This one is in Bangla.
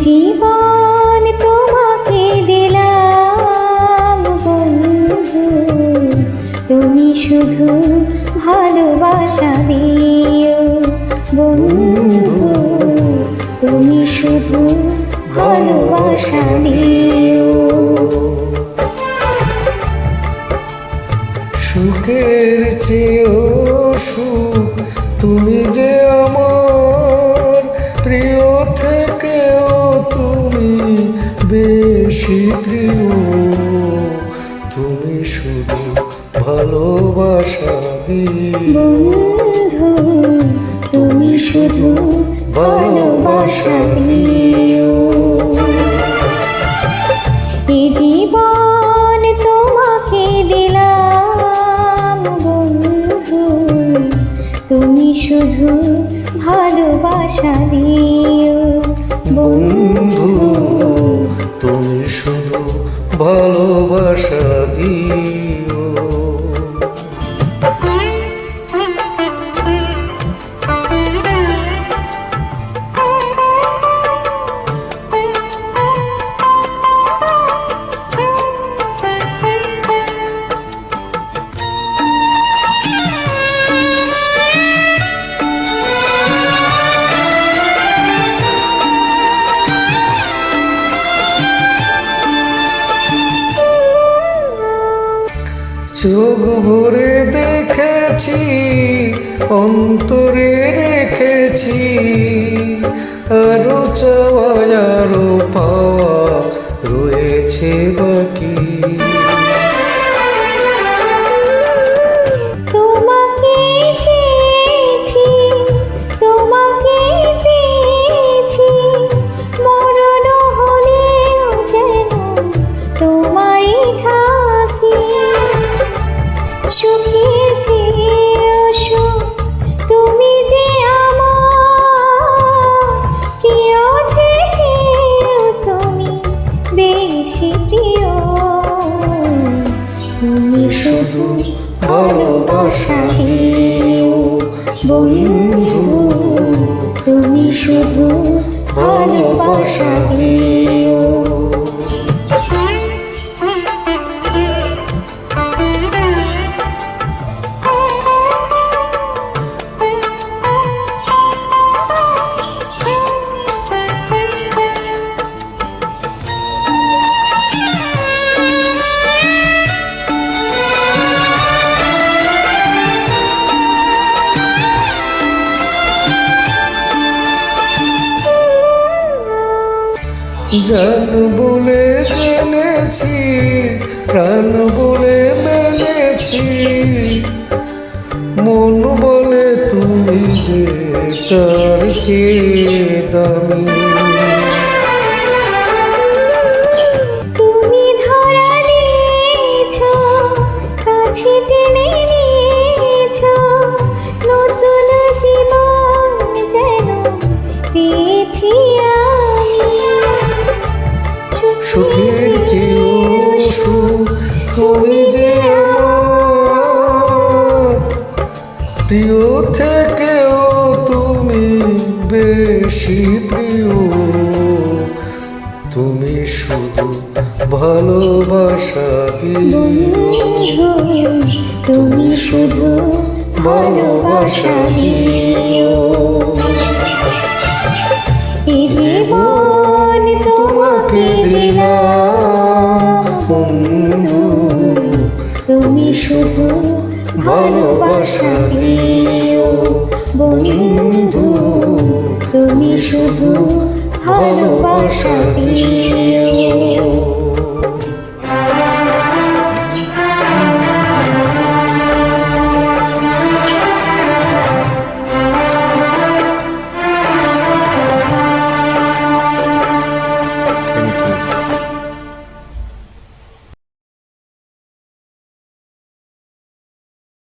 জীবন তোমাকে দিলাম বন্ধু, তুমি শুধু ভালোবাসা দিও বন্ধু, তুমি শুধু ভালোবাসা দিও। সুখের চেয়েও সুখ তুমি যে আমার, প্রিয় থেকেও তুমি বেশি প্রিয়, তুমি শুধু ভালোবাসা দিও বন্ধু, তুমি শুধু ভালোবাসা দিও। এ জীবন তোমাকে দিলাম বন্ধু, তুমি শুধু ভালোবাসা দিও বন্ধু, তুমি শুধু ভালোবাসা দিও। চোখ ভরে দেখেছি, অন্তরে রেখেছি, আরো চাওয়া আরো পাওয়া রয়েছে বাকি। তোমাকে চেয়েছি, তোমাকে পেয়েছি, মরণ হলেও যেন তোমারই থাকি। সুখের চেয়েও সুখ তুমি যে আমার, প্রিয় থেকেও তুমি বেশি প্রিয়, তুমি শুধু ভালোবাসা দিও বন্ধু, তুমি শুধু ভালোবাসা দিও। জান বলে জেনেছি, প্রাণ বলে মেনেছি, মন বলে তুমি যে তার চেয়ে দামি। তুমি ধরা নিয়েছ, কাছে টেনে নিয়েছ, নতুন জীবন যেন পেয়েছি আমি। সুখের চেয়েও সুখ তুমি যে আমার, প্রিয় থেকেও তুমি বেশি প্রিয়, তুমি শুধু ভালোবাসা দিও, তুমি শুধু ভালোবাসা দিও। জীবন তোমাকে দিলাম বন্ধু, তুমি শুধু ভালোবাসা দিও বন্ধু, তুমি শুধু ভালোবাসা দিও।